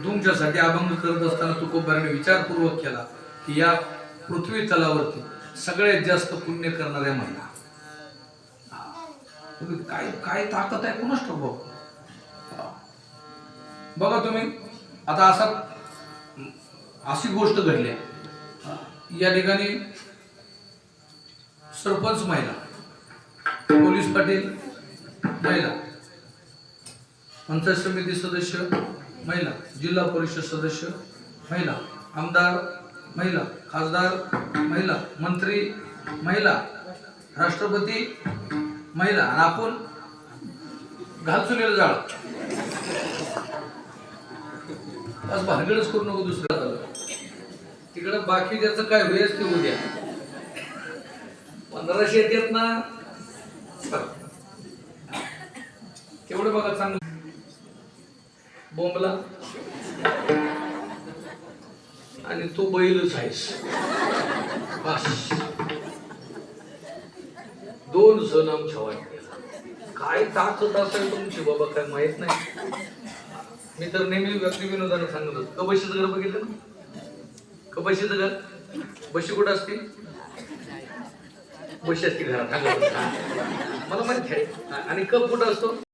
तुमच्यासाठी अभंग करत असताना तुकोबाराने विचारपूर्वक केला की या पृथ्वी तलावरती सगळ्यात जास्त पुण्य करणाऱ्या महिला काय काय ताकद आहे कोणाच ठाऊक बघा तुम्ही आता अशी गोष्ट घडली या ठिकाणी सरपंच महिला, पोलीस पाटील महिला, पंचायत समिती सदस्य महिला, जिल्हा परिषद सदस्य महिला, आमदार महिला, खासदार महिला, मंत्री महिला, राष्ट्रपती महिला आणि आपण घालचुलेलं जाळ आज भानगडच करू नको दुसऱ्या तिकडं बाकी त्याचं काय होईल ते उद्या 1500 येतात ना तेवढं बघा चांगलं बोंबला आणि तो बैलच आहेस बस 2 जन्म छवाय काय ताकद असेल तुमची बाबा काय माहित नाही मी तर नेहमी व्यक्ती विनोदानं सांगत होतो कबशीचं घर बघितलं ना कबशीचं घर बशी कुठं असते बशी असते घरात मला माहिती आहे आणि कप कुठं असतो